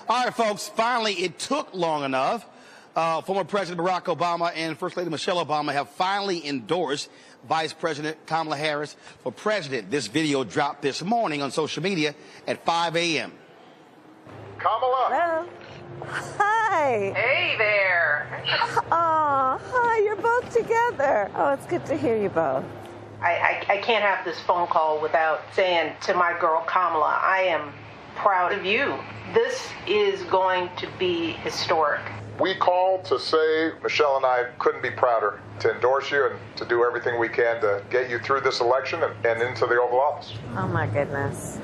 All right, folks, finally, it took long enough. Former President Barack Obama and First Lady Michelle Obama have finally endorsed Vice President Kamala Harris for president. This video dropped this morning on social media at 5 a.m. Kamala. Hello. Hi. Hey there. Oh, hi, you're both together. Oh, it's good to hear you both. I can't have this phone call without saying to my girl Kamala, I am proud of you. This is going to be historic. We called to say Michelle and I couldn't be prouder to endorse you and to do everything we can to get you through this election and into the Oval Office. Oh, my goodness.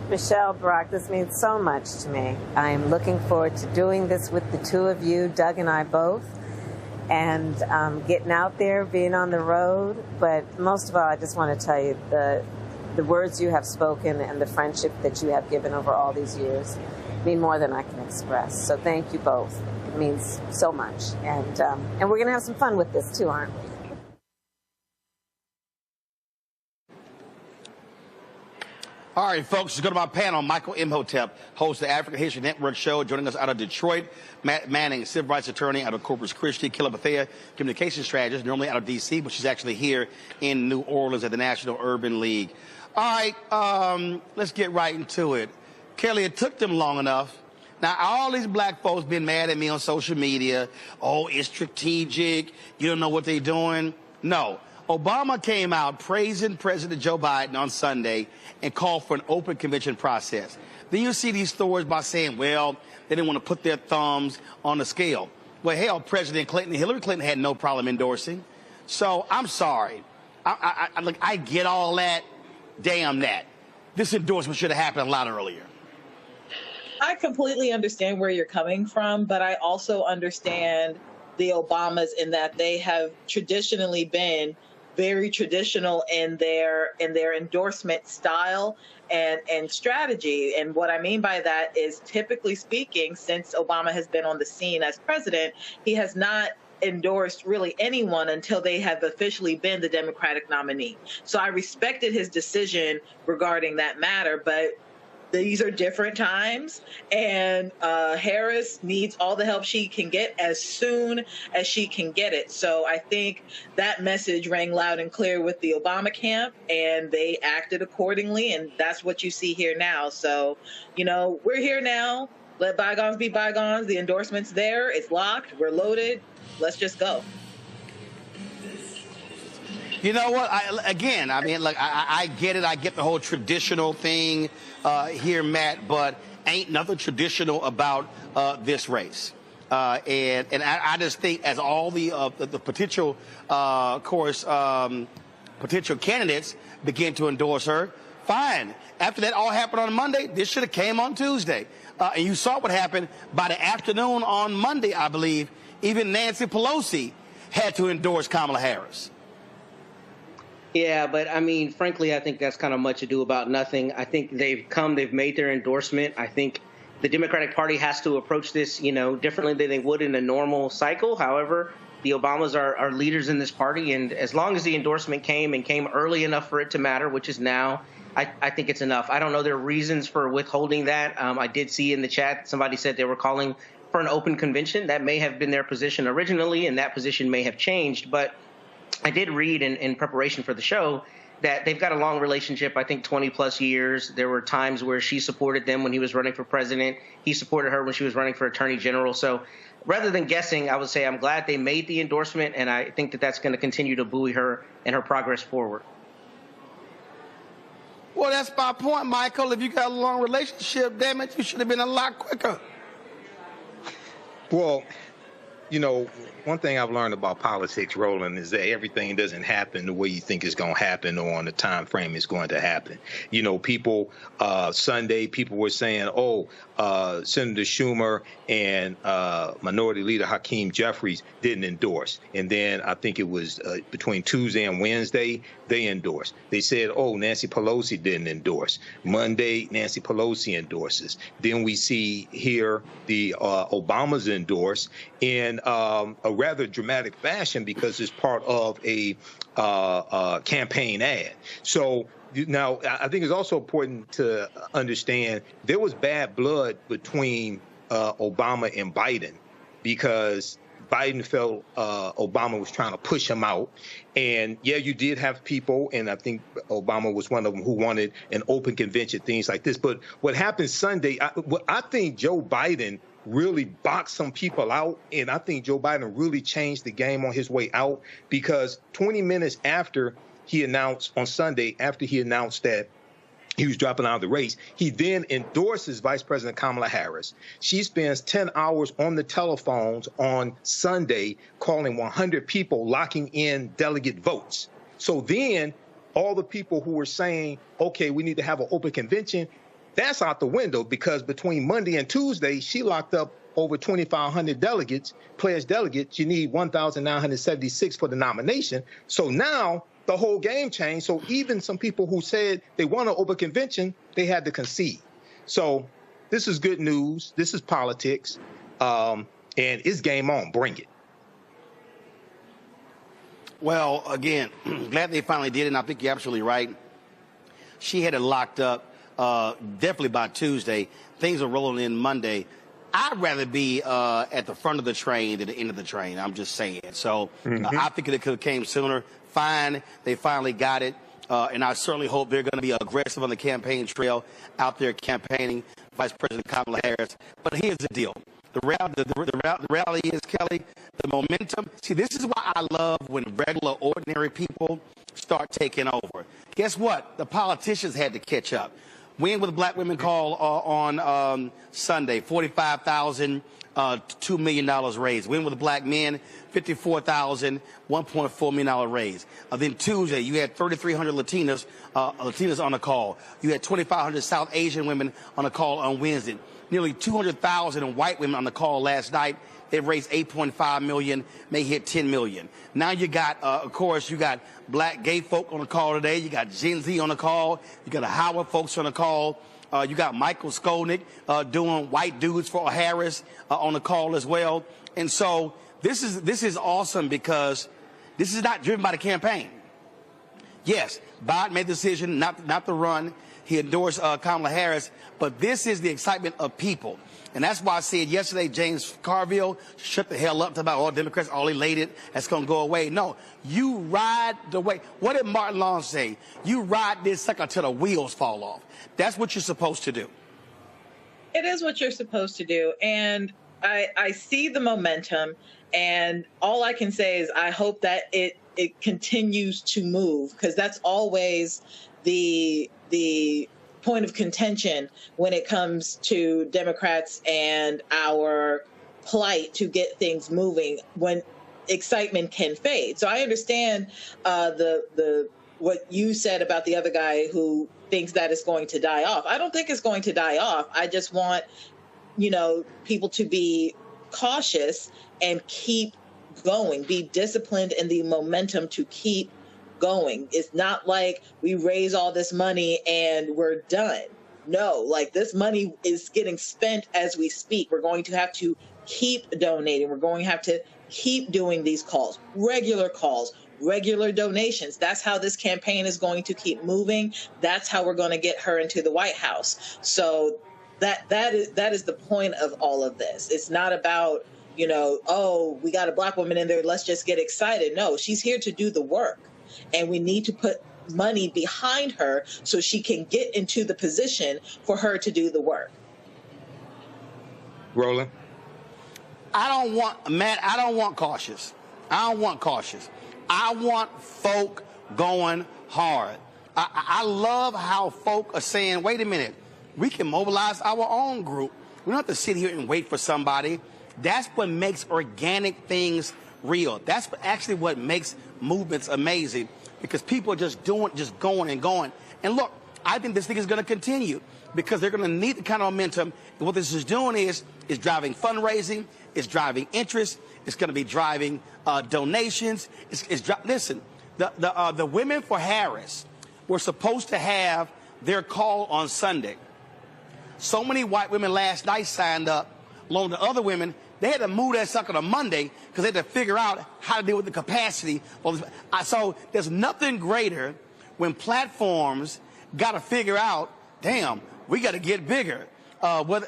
Michelle, Barack, this means so much to me. I am looking forward to doing this with the two of you, Doug and I both, and getting out there, being on the road. But most of all, I just want to tell you the words you have spoken and the friendship that you have given over all these years mean more than I can express. So thank you both. It means so much. And we're going to have some fun with this too, aren't we? All right, folks, let's go to my panel. Michael Imhotep, host of the African History Network show, joining us out of Detroit. Matt Manning, civil rights attorney out of Corpus Christi. Killa Bethea, communication strategist, normally out of D.C., but she's actually here in New Orleans at the National Urban League. All right, let's get right into it. Kelly, it took them long enough. Now, all these black folks been mad at me on social media. Oh, it's strategic. You don't know what they're doing. No. Obama came out praising President Joe Biden on Sunday and called for an open convention process. Then you see these stories by saying, well, they didn't want to put their thumbs on the scale. Well, hell, President Clinton, Hillary Clinton had no problem endorsing. So I'm sorry. I get all that. Damn that. This endorsement should have happened a lot earlier. I completely understand where you're coming from, but I also understand the Obamas in that they have traditionally been very traditional in their endorsement style and strategy. And what I mean by that is, typically speaking, since Obama has been on the scene as president, he has not endorsed really anyone until they have officially been the Democratic nominee. So I respected his decision regarding that matter, but these are different times, and Harris needs all the help she can get as soon as she can get it. So I think that message rang loud and clear with the Obama camp, and they acted accordingly, and that's what you see here now. So, you know, we're here now. Let bygones be bygones. The endorsement's there. It's locked. We're loaded. Let's just go. You know what? I get it. I get the whole traditional thing here, Matt, but ain't nothing traditional about this race. And I just think, as all the potential, potential candidates begin to endorse her, fine. After that all happened on Monday, this should have came on Tuesday. And you saw what happened by the afternoon on Monday, I believe. Even Nancy Pelosi had to endorse Kamala Harris. Yeah, but I mean, frankly, I think that's kind of much ado about nothing. I think they've made their endorsement. I think the Democratic Party has to approach this, you know, differently than they would in a normal cycle. However, the Obamas are leaders in this party, and as long as the endorsement came early enough for it to matter, which is now, I think it's enough. I don't know their reasons for withholding that. I did see in the chat somebody said they were calling for an open convention. That may have been their position originally, and that position may have changed, but I did read in preparation for the show that they've got a long relationship, I think 20 plus years. There were times where she supported them when he was running for president. He supported her when she was running for attorney general. So rather than guessing, I would say I'm glad they made the endorsement, and I think that that's going to continue to buoy her and her progress forward. Well, that's my point, Michael. If you got a long relationship, damn it, you should have been a lot quicker. Well, you know, one thing I've learned about politics, Roland, is that everything doesn't happen the way you think it's going to happen or on the time frame it's going to happen. You know, people, Sunday, people were saying, oh, Senator Schumer and Minority Leader Hakeem Jeffries didn't endorse. And then I think it was between Tuesday and Wednesday, they endorsed. They said, oh, Nancy Pelosi didn't endorse. Monday, Nancy Pelosi endorses. Then we see here the Obamas endorse in a rather dramatic fashion because it's part of a campaign ad. So now I think it's also important to understand there was bad blood between Obama and Biden, because Biden felt Obama was trying to push him out. And yeah, you did have people, and I think Obama was one of them, who wanted an open convention, things like this. But what happened Sunday, I think Joe Biden really boxed some people out, and I think Joe Biden really changed the game on his way out, because 20 minutes after he announced on Sunday, after he announced that he was dropping out of the race, he then endorses Vice President Kamala Harris. She spends 10 hours on the telephones on Sunday calling 100 people, locking in delegate votes. So then all the people who were saying, okay, we need to have an open convention, that's out the window, because between Monday and Tuesday, she locked up over 2,500 delegates, pledged delegates. You need 1,976 for the nomination. So now the whole game changed. So even some people who said they want an open convention, they had to concede. So this is good news. This is politics. And it's game on. Bring it. Well, again, glad they finally did it, and I think you're absolutely right. She had it locked up definitely by Tuesday. Things are rolling in Monday. I'd rather be at the front of the train than the end of the train. I'm just saying. So I think it could have came sooner. Fine. They finally got it. And I certainly hope they're going to be aggressive on the campaign trail, out there campaigning Vice President Kamala Harris. But here's the deal. The reality is, Kelly, the momentum. See, this is why I love when regular, ordinary people start taking over. Guess what? The politicians had to catch up. Win with Black Women Call on Sunday, $45,000, $2 million raised. Win with Black Men, $54,000, $1.4 million raised. Then Tuesday, you had 3,300 Latinas on the call. You had 2,500 South Asian women on the call on Wednesday. Nearly 200,000 white women on the call last night. They've raised $8.5 million, may hit $10 million. Now you got, of course, you got Black gay folk on the call today. You got Gen Z on the call. You got the Howard folks on the call. You got Michael Skolnick doing white dudes for Harris on the call as well. And so this is awesome, because this is not driven by the campaign. Yes, Biden made the decision not to run. He endorsed Kamala Harris, but this is the excitement of people. And that's why I said yesterday, James Carville, shut the hell up about all Democrats, all elated, that's going to go away. No, you ride the way. What did Martin Long say? You ride this sucker until the wheels fall off. That's what you're supposed to do. It is what you're supposed to do. And I see the momentum, and all I can say is I hope that it continues to move, because that's always the point of contention when it comes to Democrats and our plight to get things moving, when excitement can fade. So I understand what you said about the other guy who thinks that it's going to die off. I don't think it's going to die off. I just want, people to be cautious and keep going, be disciplined in the momentum to keep going. It's not like we raise all this money and we're done. No, like, this money is getting spent as we speak. We're going to have to keep donating. We're going to have to keep doing these calls, regular donations. That's how this campaign is going to keep moving. That's how we're going to get her into the White House. So that is the point of all of this. It's not about, oh, we got a Black woman in there, let's just get excited. No, she's here to do the work. And we need to put money behind her so she can get into the position for her to do the work. Roland? I don't want cautious. I want folk going hard. I love how folk are saying, wait a minute, we can mobilize our own group. We don't have to sit here and wait for somebody. That's what makes organic things real. That's actually what makes movements amazing, because people are just going and going. And look, I think this thing is going to continue, because they're going to need the kind of momentum. And what this is doing is driving fundraising, it's driving interest, it's going to be driving donations. Listen, the women for Harris were supposed to have their call on Sunday. So many white women last night signed up, along with the other women. They had to move that sucker to Monday because they had to figure out how to deal with the capacity. So there's nothing greater when platforms got to figure out, damn, we got to get bigger.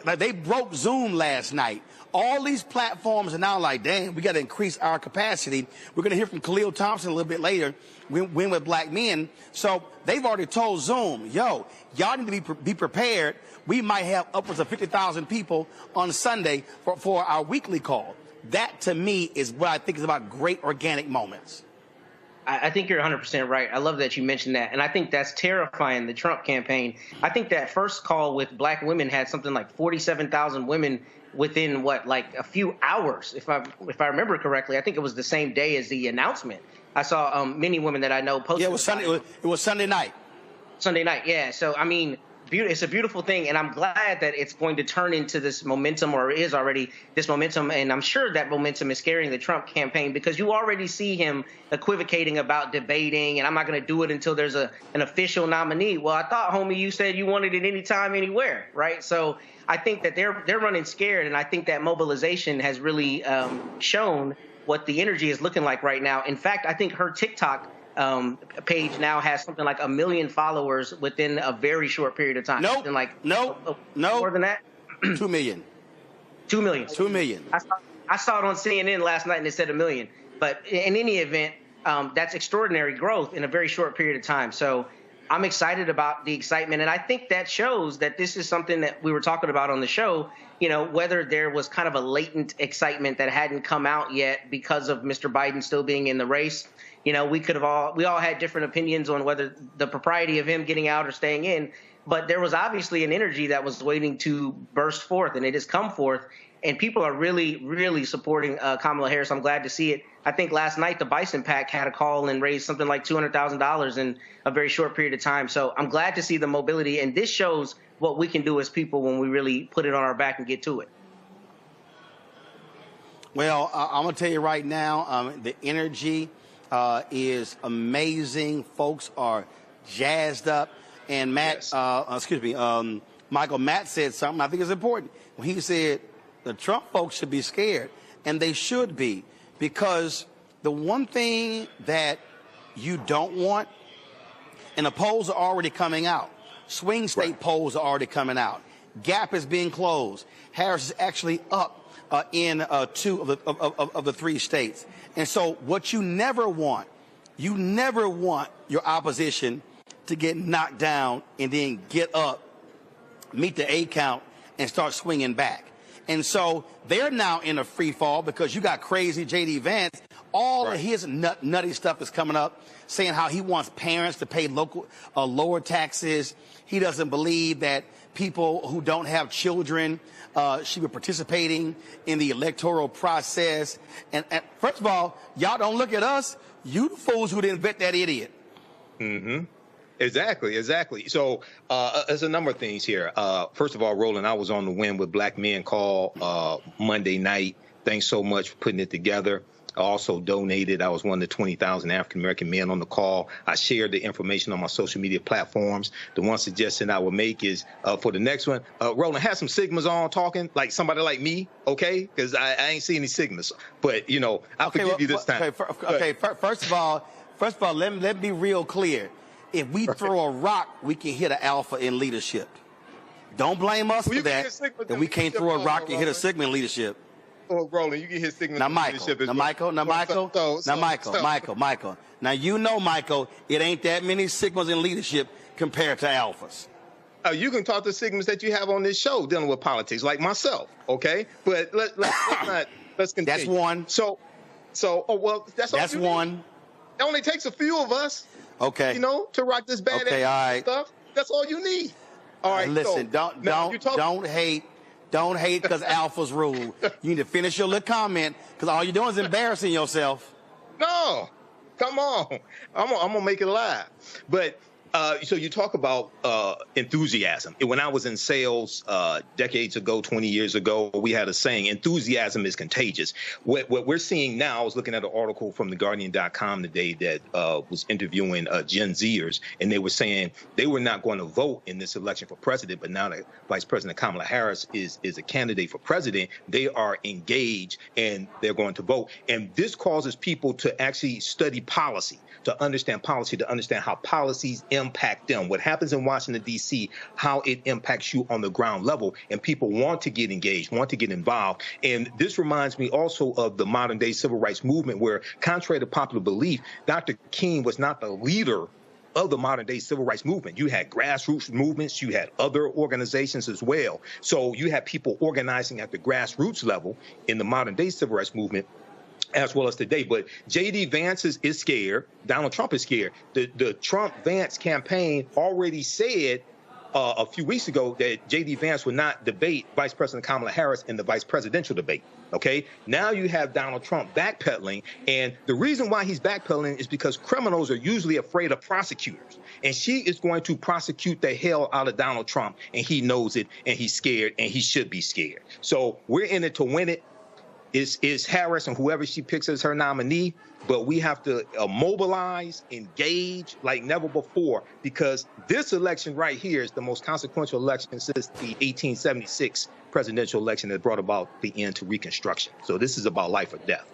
like they broke Zoom last night. All these platforms are now like, damn, we got to increase our capacity. We're going to hear from Khalil Thompson a little bit later, Win with Black Men. So they've already told Zoom, yo, y'all need to be prepared. We might have upwards of 50,000 people on Sunday for our weekly call. That, to me, is what I think is about great organic moments. I think you're 100% right. I love that you mentioned that. And I think that's terrifying, the Trump campaign. I think that first call with Black women had something like 47,000 women within, like a few hours, if I remember correctly. I think it was the same day as the announcement. I saw many women that I know posted. Yeah, it was Sunday. It was Sunday night. Sunday night, yeah. So, I mean, it's a beautiful thing, and I'm glad that it's going to turn into this momentum, or is already this momentum, and I'm sure that momentum is scaring the Trump campaign, because you already see him equivocating about debating, and I'm not going to do it until there's an official nominee. Well, I thought, homie, you said you wanted it anytime, anywhere, right? So I think that they're running scared, and I think that mobilization has really shown what the energy is looking like right now. In fact, I think her TikTok page now has something like 1 million followers within a very short period of time. Nope. No. More than that? 2 million. 2 million. 2 million. I saw it on CNN last night and it said 1 million. But in any event, that's extraordinary growth in a very short period of time. So I'm excited about the excitement. And I think that shows that this is something that we were talking about on the show, whether there was kind of a latent excitement that hadn't come out yet because of Mr. Biden still being in the race. We all had different opinions on whether the propriety of him getting out or staying in, but there was obviously an energy that was waiting to burst forth, and it has come forth, and people are really, really supporting Kamala Harris. I'm glad to see it. I think last night the Bison PAC had a call and raised something like $200,000 in a very short period of time. So I'm glad to see the mobility, and this shows what we can do as people when we really put it on our back and get to it. Well, I'm going to tell you right now, the energy is amazing. Folks are jazzed up. And Matt, yes. Michael, Matt said something I think is important. When he said the Trump folks should be scared, and they should be, because the one thing that you don't want, and the polls are already coming out. Swing state polls are already coming out. Gap is being closed. Harris is actually up in 2 of the 3 states. And so what you never want your opposition to get knocked down and then get up, meet the A count, and start swinging back. And so they're now in a free fall because you got crazy J.D. Vance. All of his nutty stuff is coming up, saying how he wants parents to pay lower taxes. He doesn't believe that people who don't have children should be participating in the electoral process. And first of all, y'all don't look at us. You the fools who didn't vet that idiot. Mm-hmm. Exactly. So there's a number of things here. First of all, Roland, I was on the Win with Black Men call Monday night. Thanks so much for putting it together. I also donated. I was one of the 20,000 African-American men on the call. I shared the information on my social media platforms. The one suggestion I would make is for the next one, Roland, have some Sigmas on talking, like somebody like me, okay? Because I ain't seen any Sigmas. But, I'll forgive you this time. First of all, let me be real clear. If we throw a rock, we can hit an alpha in leadership. Don't blame us for that. That we can't throw a rock and hit a Sigma in leadership. Oh, Roland, you can hit Sigma in leadership as well. Michael. Now, Michael, it ain't that many Sigmas in leadership compared to alphas. You can talk to Sigmas that you have on this show dealing with politics, like myself, okay? But let's continue. That's one. That's one. It only takes a few of us. Okay. To rock this bad stuff. That's all you need. All right. Listen, don't hate because alphas rule. You need to finish your little comment because all you're doing is embarrassing yourself. No, come on. I'm gonna make it live. But so you talk about enthusiasm. When I was in sales decades ago, 20 years ago, we had a saying, enthusiasm is contagious. What we're seeing now, I was looking at an article from TheGuardian.com today that was interviewing Gen Zers, and they were saying they were not going to vote in this election for president, but now that Vice President Kamala Harris is a candidate for president, they are engaged and they're going to vote. And this causes people to actually study policy, to understand how policies impact them. What happens in Washington, D.C., how it impacts you on the ground level. And people want to get engaged, want to get involved. And this reminds me also of the modern day civil rights movement, where, contrary to popular belief, Dr. King was not the leader of the modern day civil rights movement. You had grassroots movements, you had other organizations as well. So you had people organizing at the grassroots level in the modern day civil rights movement, as well as today. But J.D. Vance is scared. Donald Trump is scared. The Trump-Vance campaign already said a few weeks ago that J.D. Vance would not debate Vice President Kamala Harris in the vice presidential debate. Okay, now you have Donald Trump backpedaling, and the reason why he's backpedaling is because criminals are usually afraid of prosecutors, and she is going to prosecute the hell out of Donald Trump, and he knows it, and he's scared, and he should be scared. So we're in it to win it. Is Harris and whoever she picks as her nominee, but we have to mobilize, engage like never before, because this election right here is the most consequential election since the 1876 presidential election that brought about the end to Reconstruction. So this is about life or death.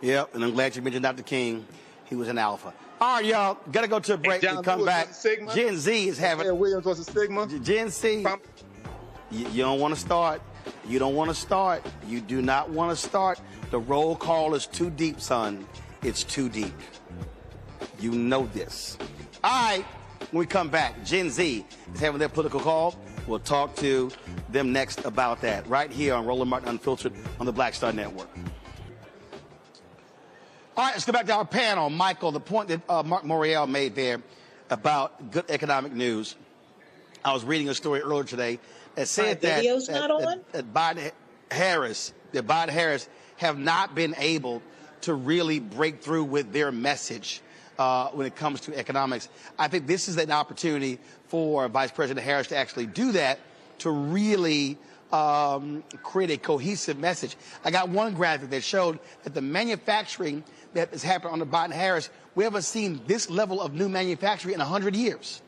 Yep, and I'm glad you mentioned Dr. King. He was an alpha. All right, y'all, got to go to a break and come back. Gen Z is having... Williams was a Sigma. Gen Z, you don't want to start. You don't want to start. You do not want to start. The roll call is too deep, son. It's too deep. You know this. All right, when we come back, Gen Z is having their political call. We'll talk to them next about that right here on Roland Martin Unfiltered on the Black Star Network. All right, let's go back to our panel. Michael, the point that Mark Morial made there about good economic news. I was reading a story earlier today that said that Biden Harris have not been able to really break through with their message when it comes to economics. I think this is an opportunity for Vice President Harris to actually do that, to really create a cohesive message. I got one graphic that showed that the manufacturing that has happened under Biden-Harris, we haven't seen this level of new manufacturing in 100 years.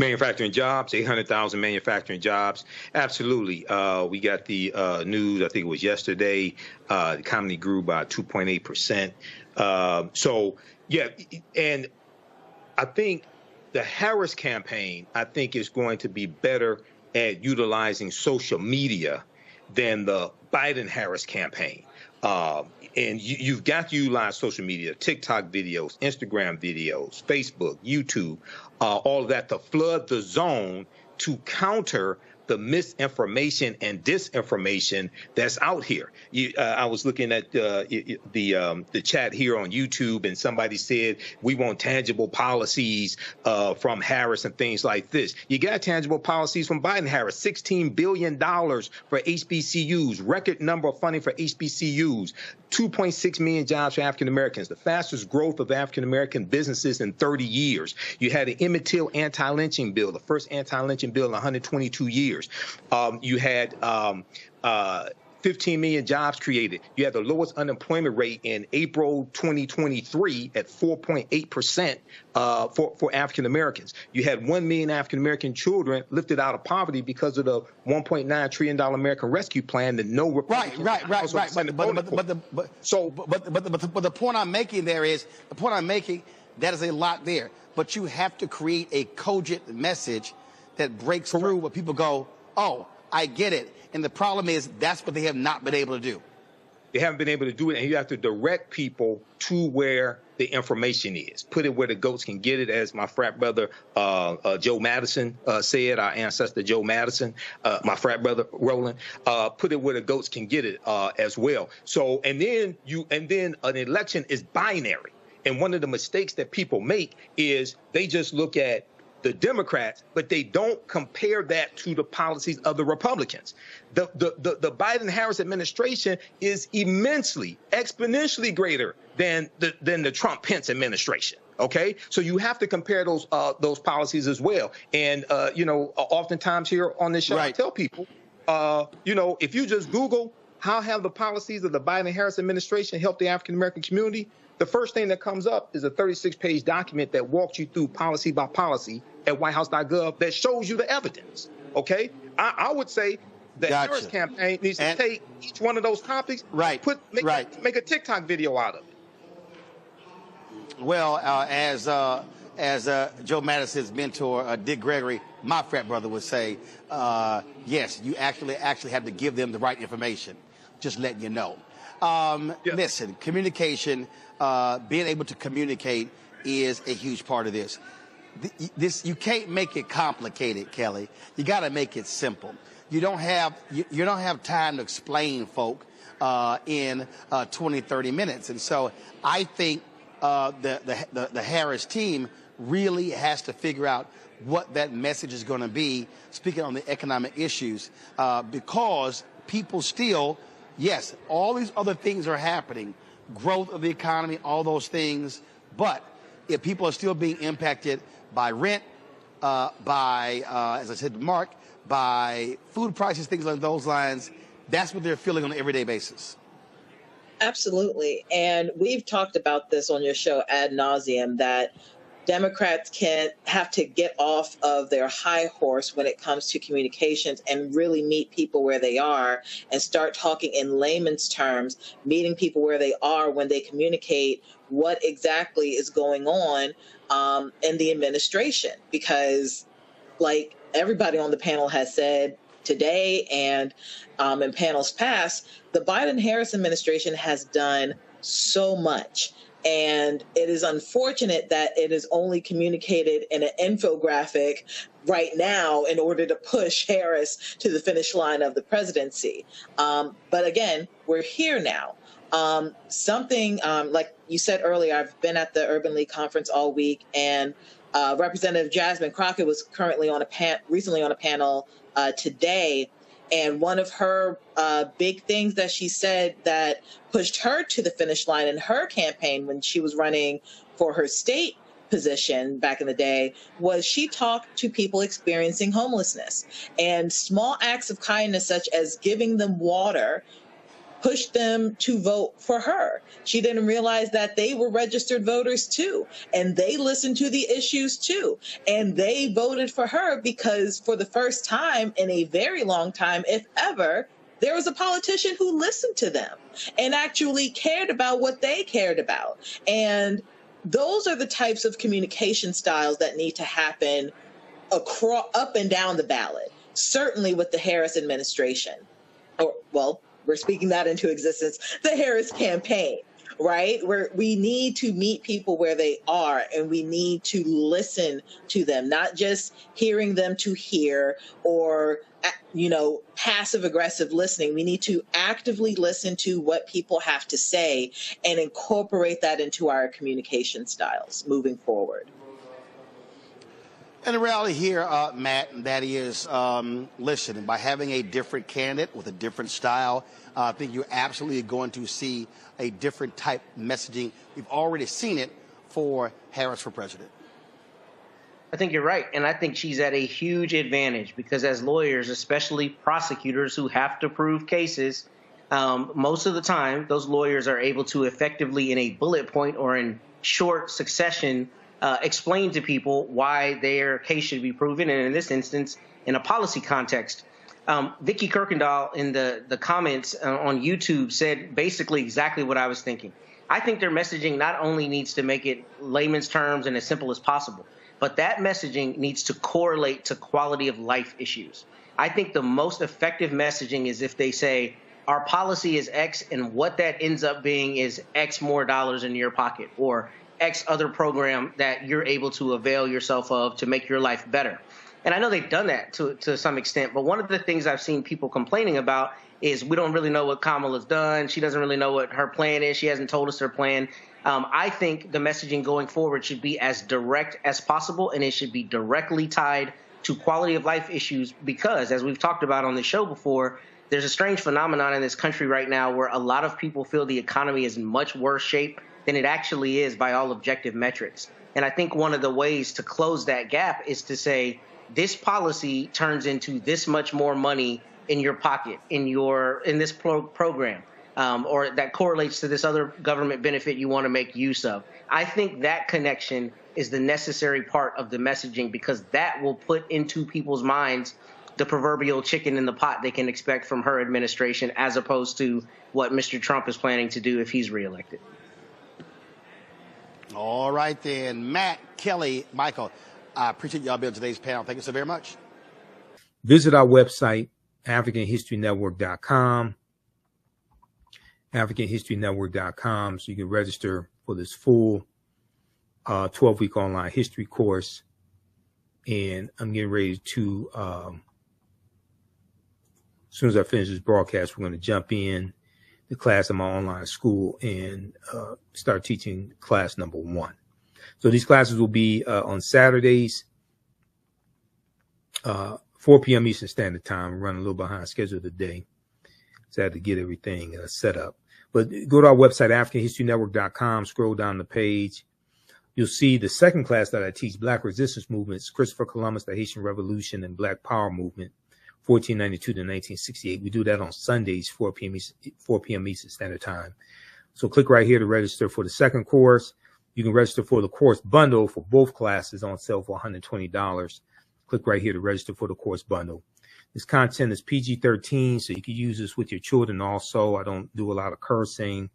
Manufacturing jobs, 800,000 manufacturing jobs. Absolutely. We got the news, I think it was yesterday, the economy grew by 2.8%. So, yeah, and I think the Harris campaign, I think, is going to be better at utilizing social media than the Biden-Harris campaign. And you've got to utilize social media, TikTok videos, Instagram videos, Facebook, YouTube, all of that to flood the zone to counter the misinformation and disinformation that's out here. I was looking at the chat here on YouTube, and somebody said we want tangible policies from Harris and things like this. You got tangible policies from Biden-Harris, $16 billion for HBCUs, record number of funding for HBCUs, 2.6 million jobs for African Americans, the fastest growth of African American businesses in 30 years. You had an Imhotep anti-lynching bill, the first anti-lynching bill in 122 years. You had 15 million jobs created. You had the lowest unemployment rate in April 2023 at 4.8% for African Americans. You had 1 million African American children lifted out of poverty because of the $1.9 trillion American Rescue Plan that no Republican Right. But the point I'm making there is, that is a lot there. But you have to create a cogent message that breaks through where people go, oh, I get it. And the problem is that's what they have not been able to do. They haven't been able to do it, and you have to direct people to where the information is. Put it where the goats can get it, as my frat brother Joe Madison said, our ancestor Joe Madison, my frat brother Roland. Put it where the goats can get it as well. So, and then an election is binary. And one of the mistakes that people make is they just look at the Democrats, but they don't compare that to the policies of the Republicans. The Biden-Harris administration is immensely, exponentially greater than the Trump-Pence administration. Okay, so you have to compare those policies as well. And oftentimes here on this show, I tell people, if you just Google how have the policies of the Biden-Harris administration helped the African American community, the first thing that comes up is a 36-page document that walks you through policy by policy at whitehouse.gov that shows you the evidence. Okay, I would say the Harris campaign needs to take each one of those topics, make a TikTok video out of it. Well, as Joe Madison's mentor, Dick Gregory, my frat brother, would say, yes, you actually have to give them the right information. Just letting you know. Listen, communication, being able to communicate is a huge part of this. You can't make it complicated, Kelly. You got to make it simple. You don't have time to explain folk in 20, 30 minutes. And so I think the Harris team really has to figure out what that message is going to be, speaking on the economic issues, because people still, yes, all these other things are happening, growth of the economy, all those things, but if people are still being impacted by rent, by, as I said to Mark, by food prices, things like those lines, that's what they're feeling on an everyday basis. Absolutely. And we've talked about this on your show ad nauseum, that Democrats can have to get off of their high horse when it comes to communications and really meet people where they are and start talking in layman's terms, meeting people where they are when they communicate what exactly is going on in the administration. Because, like everybody on the panel has said today and in panels past, the Biden-Harris administration has done so much. And it is unfortunate that it is only communicated in an infographic right now in order to push Harris to the finish line of the presidency. But again, we're here now. Something like you said earlier, I've been at the Urban League conference all week, and Representative Jasmine Crockett was recently on a panel today. And one of her big things that she said that pushed her to the finish line in her campaign when she was running for her state position back in the day was she talked to people experiencing homelessness, and small acts of kindness such as giving them water pushed them to vote for her. She didn't realize that they were registered voters too, and they listened to the issues too, and they voted for her because for the first time in a very long time, if ever, there was a politician who listened to them and actually cared about what they cared about. And those are the types of communication styles that need to happen up and down the ballot, certainly with the Harris administration. We're speaking that into existence, the Harris campaign, right? Where we need to meet people where they are, and we need to listen to them, not just hearing them to hear or, passive aggressive listening. We need to actively listen to what people have to say and incorporate that into our communication styles moving forward. And the reality here, Matt, that is, listen, by having a different candidate with a different style, I think you're absolutely going to see a different type of messaging. We've already seen it for Harris for president. I think you're right. And I think she's at a huge advantage because as lawyers, especially prosecutors who have to prove cases, most of the time, those lawyers are able to effectively, in a bullet point or in short succession, explain to people why their case should be proven, and in this instance, in a policy context. Vicky Kirkendall in the comments on YouTube said basically exactly what I was thinking. I think their messaging not only needs to make it layman's terms and as simple as possible, but that messaging needs to correlate to quality of life issues. I think the most effective messaging is if they say, our policy is X, and what that ends up being is X more dollars in your pocket, or X other program that you're able to avail yourself of to make your life better. And I know they've done that to some extent, but one of the things I've seen people complaining about is we don't really know what Kamala's done. She doesn't really know what her plan is. She hasn't told us her plan. I think the messaging going forward should be as direct as possible, and it should be directly tied to quality of life issues because, as we've talked about on the show before, there's a strange phenomenon in this country right now where a lot of people feel the economy is in much worse shape than it actually is by all objective metrics. And I think one of the ways to close that gap is to say this policy turns into this much more money in your pocket, in this program, or that correlates to this other government benefit you want to make use of. I think that connection is the necessary part of the messaging because that will put into people's minds the proverbial chicken in the pot they can expect from her administration as opposed to what Mr. Trump is planning to do if he's reelected. All right, then. Matt, Kelly, Michael, I appreciate y'all being on today's panel. Thank you so very much. Visit our website, AfricanHistoryNetwork.com, AfricanHistoryNetwork.com, so you can register for this full 12-week online history course. And I'm getting ready to, as soon as I finish this broadcast, we're going to jump in the class of my online school and start teaching class number 1. So these classes will be on Saturdays, 4 p.m. Eastern Standard Time. We're running a little behind schedule today, so I had to get everything set up. But go to our website, AfricanHistoryNetwork.com, scroll down the page. You'll see the second class that I teach, Black Resistance Movements, Christopher Columbus, the Haitian Revolution, and Black Power Movement, 1492 to 1968. We do that on Sundays, 4 p.m. Eastern Standard Time. So click right here to register for the second course. You can register for the course bundle for both classes on sale for $120. Click right here to register for the course bundle. This content is PG-13, so you can use this with your children also. I don't do a lot of cursing.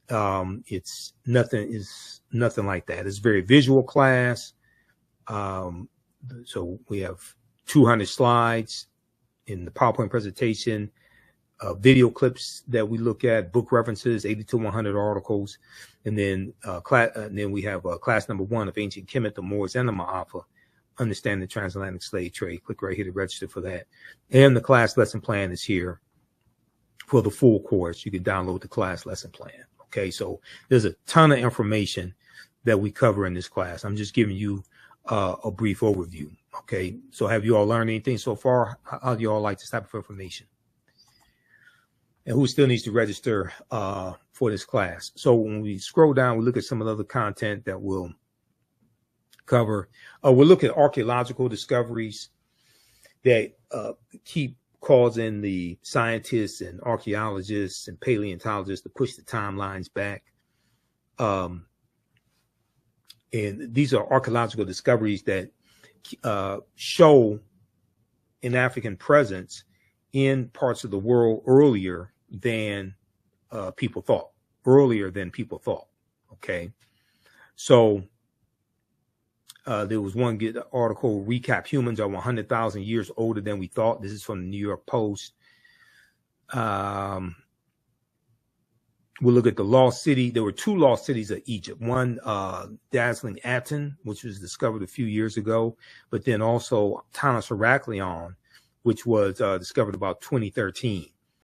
It's nothing like that. It's a very visual class. So we have 200 slides in the PowerPoint presentation, video clips that we look at, book references, 80 to 100 articles. And then, we have class number 1 of Ancient Kemet, the Moors, and the Ma'afa, Understand the Transatlantic Slave Trade. Click right here to register for that. And the class lesson plan is here for the full course. You can download the class lesson plan. Okay, so there's a ton of information that we cover in this class. I'm just giving you a brief overview. Okay, so have you all learned anything so far? How do you all like this type of information? And who still needs to register for this class? So when we scroll down, we look at some of the other content that we'll cover. We'll look at archaeological discoveries that keep causing the scientists and archaeologists and paleontologists to push the timelines back. And these are archaeological discoveries that show an African presence in parts of the world earlier than people thought. Okay. So there was one good article, Recap Humans Are 100,000 Years Older Than We Thought. This is from the New York Post. We'll look at the lost city. There were 2 lost cities of Egypt. One, dazzling Aten, which was discovered a few years ago, but then also Tanis Heraklion, which was discovered about 2013.